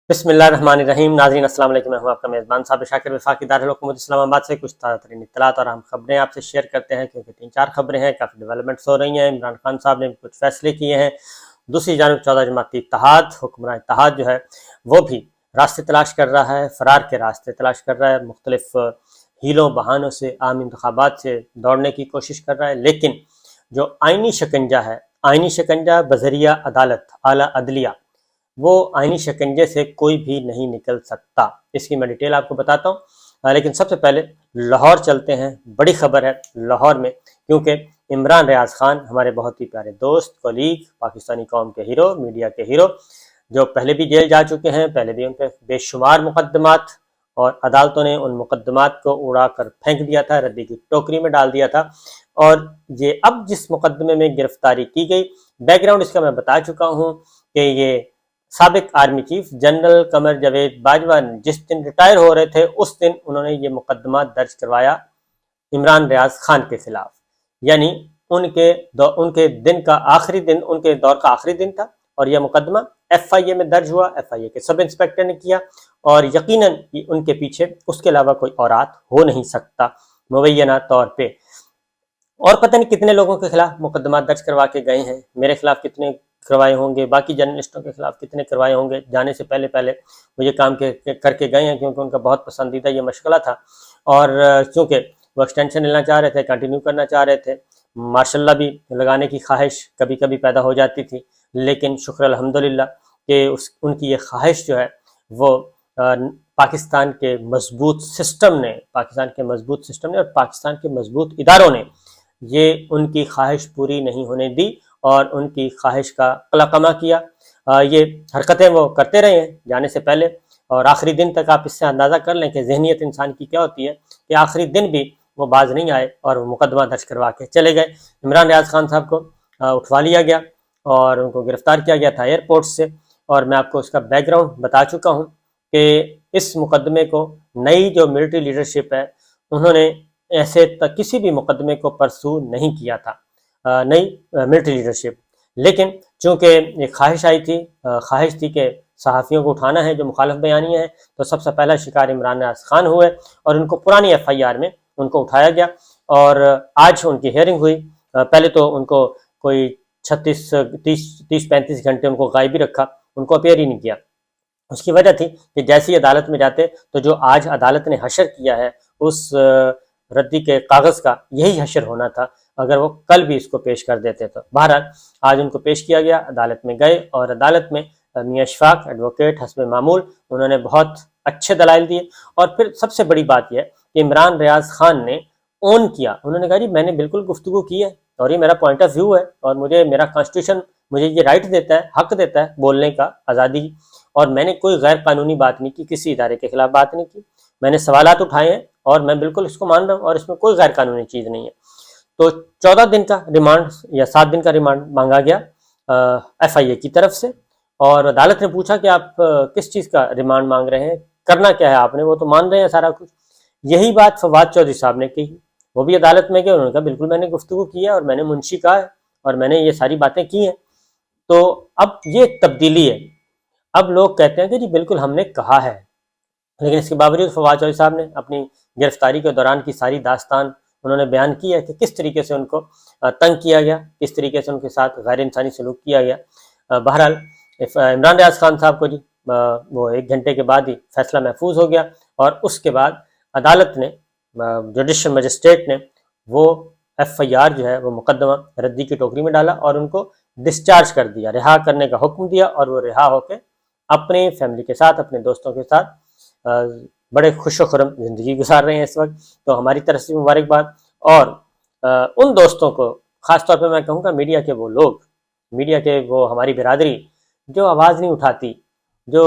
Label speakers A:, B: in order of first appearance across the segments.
A: بسم اللہ الرحمن الرحیم. ناظرین السلام علیکم. میں ہوں آپ کا میزبان صابر شاکر وفاقی دارالحکومت اسلام آباد سے کچھ تازہ ترین اطلاعات اور اہم خبریں آپ سے شیئر کرتے ہیں، کیونکہ 3-4 خبریں ہیں، کافی ڈیولپمنٹس ہو رہی ہیں. عمران خان صاحب نے کچھ فیصلے کیے ہیں. دوسری جانب 14 جماعتی اتحاد، حکمراں اتحاد جو ہے وہ بھی راستے تلاش کر رہا ہے، فرار کے راستے تلاش کر رہا ہے، مختلف ہیلوں بہانوں سے عام انتخابات سے دوڑنے کی کوشش کر رہا ہے. لیکن جو آئینی شکنجہ ہے، آئینی شکنجہ بذریعہ عدالت، اعلیٰ عدلیہ، وہ آئینی شکنجے سے کوئی بھی نہیں نکل سکتا. اس کی میں ڈیٹیل آپ کو بتاتا ہوں، لیکن سب سے پہلے لاہور چلتے ہیں. بڑی خبر ہے لاہور میں، کیونکہ عمران ریاض خان ہمارے بہت ہی پیارے دوست، کولیگ، پاکستانی قوم کے ہیرو، میڈیا کے ہیرو، جو پہلے بھی جیل جا چکے ہیں، پہلے بھی ان پہ بے شمار مقدمات، اور عدالتوں نے ان مقدمات کو اڑا کر پھینک دیا تھا، ردی کی ٹوکری میں ڈال دیا تھا. اور یہ اب جس مقدمے میں گرفتاری کی گئی، بیک گراؤنڈ اس کا میں بتا چکا ہوں کہ یہ سابق army chief general Qamar Javed Bajwa جس دن ریٹائر ہو رہے تھے اس دن انہوں نے یہ مقدمات درج کروایا عمران ریاض خان کے خلاف. یعنی ان کے دن کا آخری دن، ان کے دور کا آخری دن تھا، اور یہ مقدمہ ایف آئی اے میں درج ہوا. ایف آئی اے کے سب انسپیکٹر نے کیا، اور یقیناً ان کے پیچھے اس کے علاوہ کوئی اورات ہو نہیں سکتا مبینہ طور پہ. اور پتہ نہیں کتنے لوگوں کے خلاف مقدمات درج کروا کے گئے ہیں، میرے خلاف کتنے کروائے ہوں گے، باقی جرنلسٹوں کے خلاف کتنے کروائے ہوں گے. جانے سے پہلے وہ یہ کام کر کے گئے ہیں، کیونکہ ان کا بہت پسندیدہ یہ مشغلہ تھا. اور چونکہ وہ ایکسٹینشن لینا چاہ رہے تھے، کنٹینیو کرنا چاہ رہے تھے، ماشاء اللہ بھی لگانے کی خواہش کبھی کبھی پیدا ہو جاتی تھی. لیکن شکر الحمدللہ کہ ان کی یہ خواہش جو ہے وہ پاکستان کے مضبوط سسٹم نے اور پاکستان کے مضبوط اداروں نے یہ ان کی خواہش پوری نہیں ہونے دی، اور ان کی خواہش کا قلقمہ کیا. یہ حرکتیں وہ کرتے رہے ہیں جانے سے پہلے، اور آخری دن تک آپ اس سے اندازہ کر لیں کہ ذہنیت انسان کی کیا ہوتی ہے، کہ آخری دن بھی وہ باز نہیں آئے اور وہ مقدمہ درج کروا کے چلے گئے. عمران ریاض خان صاحب کو اٹھوا لیا گیا اور ان کو گرفتار کیا گیا تھا ایئرپورٹ سے. اور میں آپ کو اس کا بیک گراؤنڈ بتا چکا ہوں کہ اس مقدمے کو نئی جو ملٹری لیڈرشپ ہے انہوں نے ایسے تک کسی بھی مقدمے کو پرسو نہیں کیا تھا، نئی ملٹری لیڈرشپ. لیکن چونکہ ایک خواہش تھی کہ صحافیوں کو اٹھانا ہے جو مخالف بیانیاں ہیں، تو سب سے پہلا شکار عمران ریاض خان ہوئے، اور ان کو پرانی ایف آئی آر میں ان کو اٹھایا گیا. اور آج ان کی ہیئرنگ ہوئی. پہلے تو ان کو کوئی 30-35 گھنٹے ان کو غائب ہی رکھا، ان کو اپیئر ہی نہیں کیا. اس کی وجہ تھی کہ جیسی عدالت میں جاتے تو جو آج عدالت نے حشر کیا ہے اس ردی کے کاغذ کا یہی حشر ہونا تھا اگر وہ کل بھی اس کو پیش کر دیتے. تو بہرحال آج ان کو پیش کیا گیا، عدالت میں گئے، اور عدالت میں میاں اشفاق ایڈوکیٹ حسب معمول انہوں نے بہت اچھے دلائل دیے. اور پھر سب سے بڑی بات یہ کہ عمران ریاض خان نے اون کیا، انہوں نے کہا جی میں نے بالکل گفتگو کی ہے، اور یہ میرا پوائنٹ آف ویو ہے، اور میرا کانسٹیٹیوشن مجھے یہ رائٹ دیتا ہے، حق دیتا ہے بولنے کا، آزادی. اور میں نے کوئی غیر قانونی بات نہیں کی، کسی ادارے کے خلاف بات نہیں کی، میں نے سوالات اٹھائے ہیں اور میں بالکل اس کو مان رہا ہوں، اور اس میں کوئی غیر قانونی چیز نہیں ہے. تو 14 دن کا ریمانڈ یا 7 دن کا ریمانڈ مانگا گیا ایف آئی اے کی طرف سے. اور عدالت نے پوچھا کہ آپ کس چیز کا ریمانڈ مانگ رہے ہیں، کرنا کیا ہے آپ نے، وہ تو مان رہے ہیں سارا کچھ. یہی بات فواد چودھری صاحب نے کہی، وہ بھی عدالت میں گئے، انہوں نے کہا بالکل میں نے گفتگو کی ہے، اور میں نے منشی کہا ہے، اور میں نے یہ ساری باتیں کی ہیں. تو اب یہ تبدیلی ہے، اب لوگ کہتے ہیں کہ جی بالکل ہم نے کہا ہے. لیکن اس کے باوجود فواد چودھری صاحب نے اپنی گرفتاری کے دوران کی ساری داستان انہوں نے بیان کی ہے کہ کس طریقے سے ان کو تنگ کیا گیا، کس طریقے سے ان کے ساتھ غیر انسانی سلوک کیا گیا. بہرحال عمران ریاض خان صاحب کو جی وہ 1 گھنٹے کے بعد ہی فیصلہ محفوظ ہو گیا، اور اس کے بعد عدالت نے، جوڈیشل مجسٹریٹ نے، وہ ایف آئی آر جو ہے وہ مقدمہ ردی کی ٹوکری میں ڈالا اور ان کو ڈسچارج کر دیا، رہا کرنے کا حکم دیا. اور وہ رہا ہو کے اپنے فیملی کے ساتھ، اپنے دوستوں کے ساتھ بڑے خوش و خرم زندگی گزار رہے ہیں اس وقت. تو ہماری طرف سے مبارکباد. اور ان دوستوں کو خاص طور پہ میں کہوں گا، میڈیا کے وہ لوگ، میڈیا کے وہ ہماری برادری جو آواز نہیں اٹھاتی، جو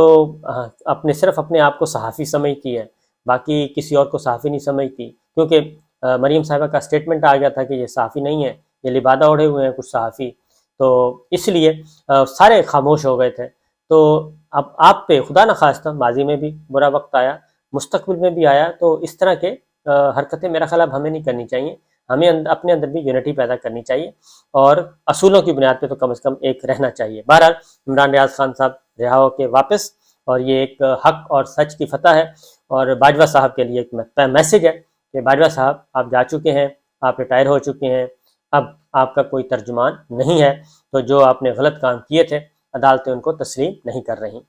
A: صرف اپنے آپ کو صحافی سمجھتی ہے، باقی کسی اور کو صحافی نہیں سمجھتی. کیونکہ مریم صاحبہ کا سٹیٹمنٹ آ گیا تھا کہ یہ صحافی نہیں ہے، یہ لبادہ اوڑھے ہوئے ہیں کچھ صحافی، تو اس لیے سارے خاموش ہو گئے تھے. تو اب آپ پہ خدا نخواستہ ماضی میں بھی برا وقت آیا، مستقبل میں بھی آیا، تو اس طرح کے حرکتیں میرا خیال اب ہمیں نہیں کرنی چاہیے. ہمیں اپنے اندر بھی یونٹی پیدا کرنی چاہیے، اور اصولوں کی بنیاد پہ تو کم از کم ایک رہنا چاہیے. بہرحال عمران ریاض خان صاحب رہا ہو کے واپس، اور یہ ایک حق اور سچ کی فتح ہے، اور باجوہ صاحب کے لیے ایک میسج ہے کہ باجوہ صاحب آپ جا چکے ہیں، آپ ریٹائر ہو چکے ہیں، اب آپ کا کوئی ترجمان نہیں ہے، تو جو آپ نے غلط کام کیے تھے عدالتیں ان کو تسلیم نہیں کر رہی۔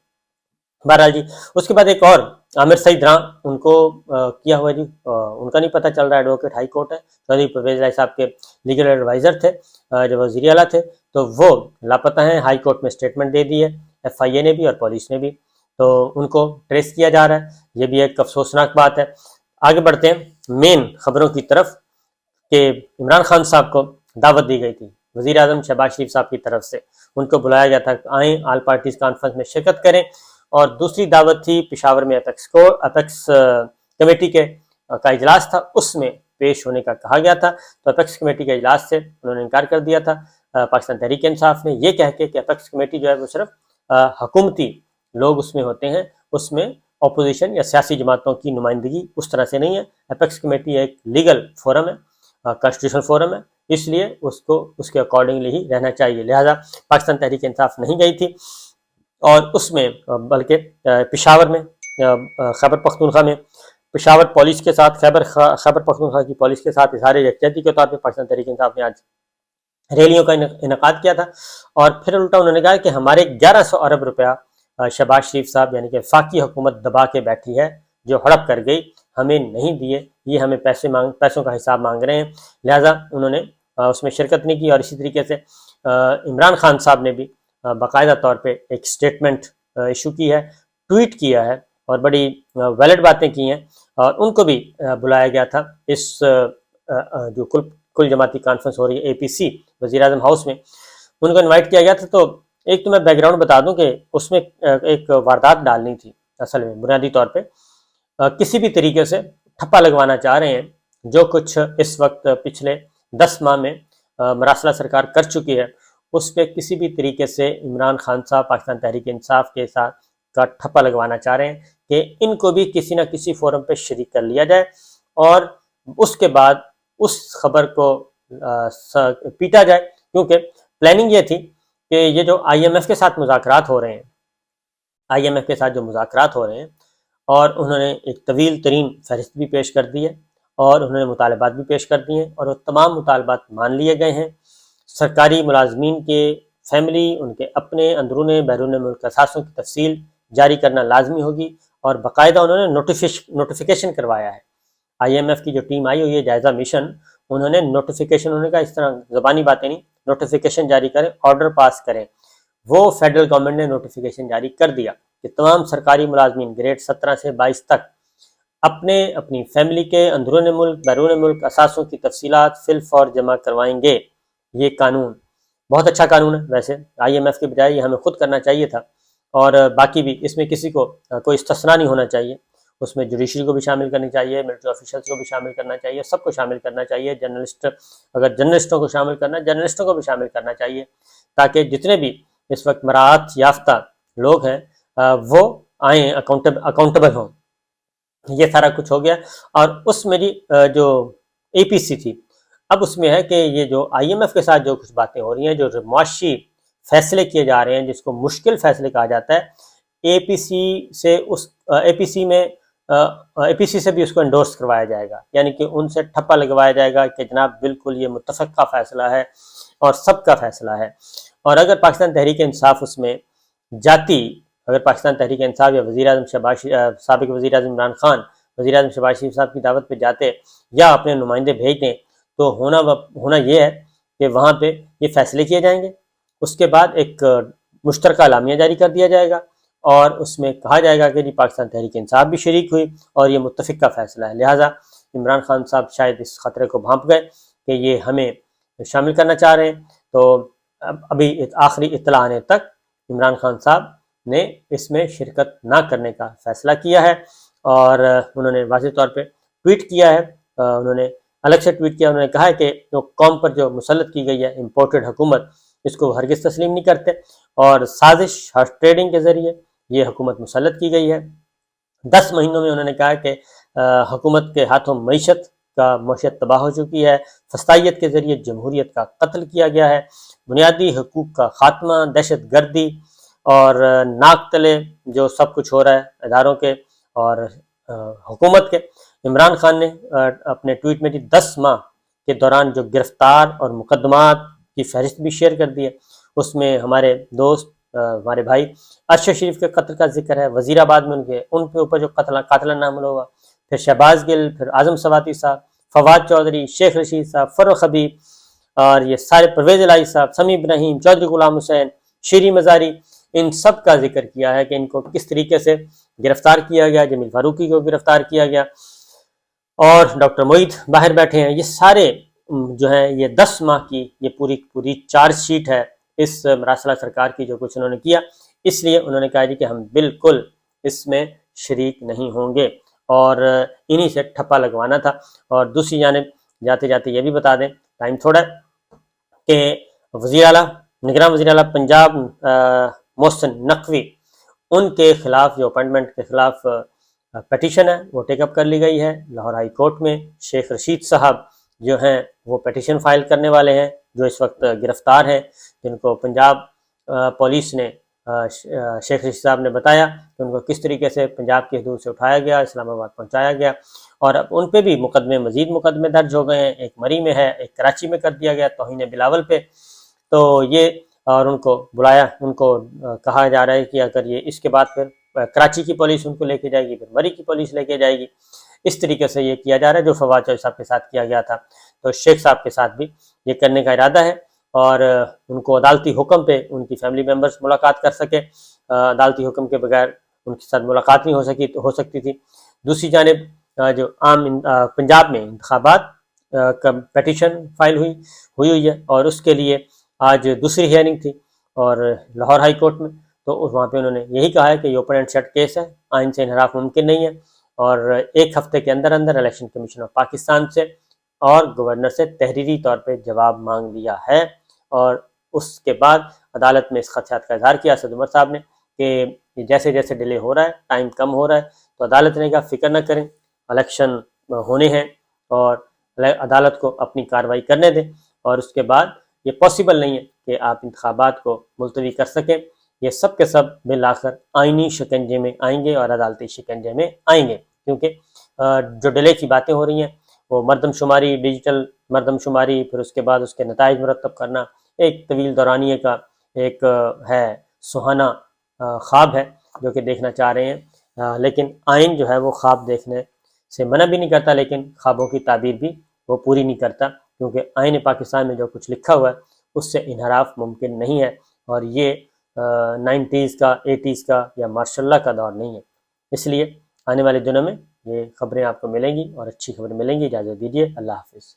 A: بہرحال جی، اس کے بعد ایک اور عامر سعید راں، ان کو کیا ہوا جی، ان کا نہیں پتہ چل رہا، ایڈوکیٹ ہائی کورٹ ہے، چودھری پرویز رائی صاحب کے لیگل ایڈوائزر تھے جو وزیر اعلیٰ تھے، تو وہ لاپتہ ہیں۔ ہائی کورٹ میں اسٹیٹمنٹ دے دی ہے ایف آئی اے نے بھی اور پولیس نے بھی، تو ان کو ٹریس کیا جا رہا ہے، یہ بھی ایک افسوسناک بات ہے۔ آگے بڑھتے ہیں مین خبروں کی طرف، کہ عمران خان صاحب کو دعوت دی گئی تھی وزیر اعظم شہباز شریف صاحب کی طرف سے، ان کو بلایا گیا تھا کہ آئیں آل پارٹیز کانفرنس میں شرکت کریں، اور دوسری دعوت تھی پشاور میں اپیکس کمیٹی کا اجلاس تھا، اس میں پیش ہونے کا کہا گیا تھا، تو اپیکس کمیٹی کے اجلاس سے انہوں نے انکار کر دیا تھا پاکستان تحریک انصاف نے، یہ کہہ کے کہ اپیکس کمیٹی جو ہے وہ صرف حکومتی لوگ اس میں ہوتے ہیں، اس میں اپوزیشن یا سیاسی جماعتوں کی نمائندگی اس طرح سے نہیں ہے، اپیکس کمیٹی ایک لیگل فورم ہے، کانسٹیٹیوشنل فورم ہے، اس لیے اس کو اس کے اکارڈنگلی ہی رہنا چاہیے، لہذا پاکستان تحریک انصاف نہیں گئی تھی، اور اس میں بلکہ پشاور میں خیبر پختونخوا میں پشاور پولیس کے ساتھ خیبر پختونخوا کی پولیس کے ساتھ اظہار یکجہتی کے طور پہ پاکستان تحریک انصاف نے آج ریلیوں کا انعقاد کیا تھا، اور پھر الٹا انہوں نے کہا کہ ہمارے 1100 ارب روپیہ شہباز شریف صاحب یعنی کہ وفاقی حکومت دبا کے بیٹھی ہے، جو ہڑپ کر گئی، ہمیں نہیں دیے، یہ ہمیں پیسوں کا حساب مانگ رہے ہیں، لہٰذا انہوں نے اس میں شرکت نہیں کی۔ اور اسی طریقے سے عمران خان صاحب نے بھی باقاعدہ طور پہ ایک سٹیٹمنٹ ایشو کی ہے، ٹویٹ کیا ہے، اور بڑی ویلڈ باتیں کی ہیں، اور ان کو بھی بلایا گیا تھا اس جو کل جماعتی کانفرنس ہو رہی ہے اے پی سی وزیر اعظم ہاؤس میں، ان کو انوائٹ کیا گیا تھا۔ تو ایک تو میں بیک گراؤنڈ بتا دوں کہ اس میں ایک واردات ڈالنی تھی، اصل میں بنیادی طور پہ کسی بھی طریقے سے ٹھپا لگوانا چاہ رہے ہیں جو کچھ اس وقت پچھلے 10 ماہ میں مراسلہ سرکار کر چکی ہے، اس پہ کسی بھی طریقے سے عمران خان صاحب پاکستان تحریک انصاف کے ساتھ کا ٹھپا لگوانا چاہ رہے ہیں کہ ان کو بھی کسی نہ کسی فورم پہ شریک کر لیا جائے، اور اس کے بعد اس خبر کو پیٹا جائے، کیونکہ پلاننگ یہ تھی کہ یہ جو آئی ایم ایف کے ساتھ مذاکرات ہو رہے ہیں، آئی ایم ایف کے ساتھ جو مذاکرات ہو رہے ہیں، اور انہوں نے ایک طویل ترین فہرست بھی پیش کر دی ہے، اور انہوں نے مطالبات بھی پیش کر دیے ہیں، اور وہ تمام مطالبات مان لیے گئے ہیں۔ سرکاری ملازمین کے فیملی، ان کے اپنے اندرون بیرون ملک اثاثوں کی تفصیل جاری کرنا لازمی ہوگی، اور باقاعدہ انہوں نے نوٹیفیکیشن کروایا ہے۔ آئی ایم ایف کی جو ٹیم آئی ہوئی ہے جائزہ مشن، انہوں نے نوٹیفیکیشن، انہوں نے کہا اس طرح زبانی باتیں نہیں، نوٹیفیکیشن جاری کریں، آرڈر پاس کریں۔ وہ فیڈرل گورنمنٹ نے نوٹیفیکیشن جاری کر دیا کہ تمام سرکاری ملازمین گریڈ 17 سے 22 تک اپنی فیملی کے اندرون ملک بیرون ملک اثاثوں کی تفصیلات فی الفور جمع کروائیں گے۔ یہ قانون بہت اچھا قانون ہے، ویسے آئی ایم ایف کے بجائے یہ ہمیں خود کرنا چاہیے تھا، اور باقی بھی اس میں کسی کو کوئی استثنا نہیں ہونا چاہیے، اس میں جوڈیشری کو بھی شامل کرنی چاہیے، ملٹری آفیشلس کو بھی شامل کرنا چاہیے، سب کو شامل کرنا چاہیے، اگر جرنلسٹوں کو شامل کرنا ہے جرنلسٹوں کو بھی شامل کرنا چاہیے، تاکہ جتنے بھی اس وقت مراعات یافتہ لوگ ہیں وہ آئیں، اکاؤنٹیبل ہوں۔ یہ سارا کچھ ہو گیا، اور اس میں جو اے پی سی تھی، اب اس میں ہے کہ یہ جو آئی ایم ایف کے ساتھ جو کچھ باتیں ہو رہی ہیں، جو معاشی فیصلے کیے جا رہے ہیں، جس کو مشکل فیصلے کہا جاتا ہے، اے پی سی سے بھی اس کو انڈورس کروایا جائے گا، یعنی کہ ان سے ٹھپا لگوایا جائے گا کہ جناب بالکل یہ متفق کا فیصلہ ہے اور سب کا فیصلہ ہے۔ اور اگر پاکستان تحریک انصاف اس میں جاتی، اگر پاکستان تحریک انصاف یا وزیر اعظم سابق وزیر اعظم عمران خان وزیر اعظم شہباز شریف صاحب کی دعوت پہ جاتے یا اپنے نمائندے بھیج دیں، تو ہونا یہ ہے کہ وہاں پہ یہ فیصلے کیے جائیں گے، اس کے بعد ایک مشترکہ اعلامیہ جاری کر دیا جائے گا، اور اس میں کہا جائے گا کہ جی پاکستان تحریک انصاف بھی شریک ہوئی اور یہ متفق کا فیصلہ ہے، لہٰذا عمران خان صاحب شاید اس خطرے کو بھانپ گئے کہ یہ ہمیں شامل کرنا چاہ رہے ہیں، تو ابھی آخری اطلاع آنے تک عمران خان صاحب نے اس میں شرکت نہ کرنے کا فیصلہ کیا ہے، اور انہوں نے واضح طور پہ ٹویٹ کیا ہے، انہوں نے الگ سے ٹویٹ کیا، انہوں نے کہا ہے کہ جو قوم پر جو مسلط کی گئی ہے امپورٹڈ حکومت، اس کو ہرگز تسلیم نہیں کرتے، اور سازش ہارس ٹریڈنگ کے ذریعے یہ حکومت مسلط کی گئی ہے۔ 10 مہینوں میں انہوں نے کہا کہ حکومت کے ہاتھوں معیشت تباہ ہو چکی ہے، فسطائیت کے ذریعے جمہوریت کا قتل کیا گیا ہے، بنیادی حقوق کا خاتمہ، دہشت گردی اور ناک تلے جو سب کچھ ہو رہا ہے اداروں کے اور حکومت کے، عمران خان نے اپنے ٹویٹ میں 10 ماہ کے دوران جو گرفتار اور مقدمات کی فہرست بھی شیئر کر دی ہے، اس میں ہمارے دوست ہمارے بھائی ارشد شریف کے قتل کا ذکر ہے، وزیر آباد میں ان کے اوپر جو قاتلانہ حملہ ہوا، پھر شہباز گل، پھر اعظم سواتی صاحب، فواد چودھری، شیخ رشید صاحب، فروخ حبیب، اور یہ سارے پرویز الہی صاحب، سمیع ابراہیم، چودھری غلام حسین، شیری مزاری، ان سب کا ذکر کیا ہے کہ ان کو کس طریقے سے گرفتار کیا گیا، جمیل فاروقی کو گرفتار کیا گیا، اور ڈاکٹر معید باہر بیٹھے ہیں۔ یہ سارے جو ہیں یہ 10 ماہ کی یہ پوری چارج شیٹ ہے اس مراسلہ سرکار کی جو کچھ انہوں نے کیا، اس لیے انہوں نے کہا جی کہ ہم بالکل اس میں شریک نہیں ہوں گے اور انہی سے ٹھپا لگوانا تھا۔ اور دوسری جانب جاتے جاتے یہ بھی بتا دیں، ٹائم تھوڑا ہے، کہ وزیر اعلیٰ نگراں وزیر اعلیٰ پنجاب محسن نقوی، ان کے خلاف جو اپوائنٹمنٹ کے خلاف پیٹیشن ہے وہ ٹیک اپ کر لی گئی ہے لاہور ہائی کورٹ میں۔ شیخ رشید صاحب جو ہیں وہ پیٹیشن فائل کرنے والے ہیں، جو اس وقت گرفتار ہیں، جن کو پنجاب پولیس نے شیخ رشید صاحب نے بتایا کہ ان کو کس طریقے سے پنجاب کی حدود سے اٹھایا گیا، اسلام آباد پہنچایا گیا، اور اب ان پہ بھی مزید مقدمے درج ہو گئے ہیں۔ ایک مری میں ہے، ایک کراچی میں کر دیا گیا توہین بلاول پہ، تو یہ اور ان کو بلایا، ان کو کہا جا رہا ہے کہ اگر یہ اس کے بعد پھر کراچی کی پولیس ان کو لے کے جائے گی، پھر مری کی پولیس لے کے جائے گی، اس طریقے سے یہ کیا جا رہا ہے جو فواد چودھری صاحب کے ساتھ کیا گیا تھا۔ تو شیخ صاحب کے ساتھ بھی یہ کرنے کا ارادہ ہے، اور ان کو عدالتی حکم پہ ان کی فیملی ممبرز ملاقات کر سکے، عدالتی حکم کے بغیر ان کے ساتھ ملاقات نہیں ہو سکتی تھی۔ دوسری جانب جو عام پنجاب میں انتخابات کا پیٹیشن فائل ہوئی ہے، اور اس کے لیے آج دوسری ہیئرنگ تھی اور لاہور ہائی کورٹ میں، تو وہاں پہ انہوں نے یہی کہا ہے کہ یہ اوپن اینڈ شٹ کیس ہے، آئین سے انحراف ممکن نہیں ہے، اور 1 ہفتے کے اندر الیکشن کمیشن آف پاکستان سے اور گورنر سے تحریری طور پہ جواب مانگ لیا ہے، اور اس کے بعد عدالت میں اس خدشات کا اظہار کیا اسد عمر صاحب نے کہ جیسے جیسے ڈیلے ہو رہا ہے، ٹائم کم ہو رہا ہے، تو عدالت نے کہا فکر نہ کریں، الیکشن ہونے ہیں اور عدالت کو اپنی کارروائی کرنے دیں، اور اس کے بعد یہ پاسبل نہیں ہے کہ آپ انتخابات کو ملتوی کر سکیں، یہ سب کے سب بالآخر آئینی شکنجے میں آئیں گے اور عدالتی شکنجے میں آئیں گے، کیونکہ جو ڈیلے کی باتیں ہو رہی ہیں وہ مردم شماری، ڈیجیٹل مردم شماری، پھر اس کے بعد اس کے نتائج مرتب کرنا، ایک طویل دورانیے کا ایک ہے سہانا خواب ہے جو کہ دیکھنا چاہ رہے ہیں، لیکن آئین جو ہے وہ خواب دیکھنے سے منع بھی نہیں کرتا، لیکن خوابوں کی تعبیر بھی وہ پوری نہیں کرتا، کیونکہ آئین پاکستان میں جو کچھ لکھا ہوا ہے اس سے انحراف ممکن نہیں ہے، اور یہ 90s کا 80s کا یا ماشاء اللہ کا دور نہیں ہے۔ اس لیے آنے والے دنوں میں یہ خبریں آپ کو ملیں گی اور اچھی خبریں ملیں گی۔ اجازت دیجیے، اللہ حافظ۔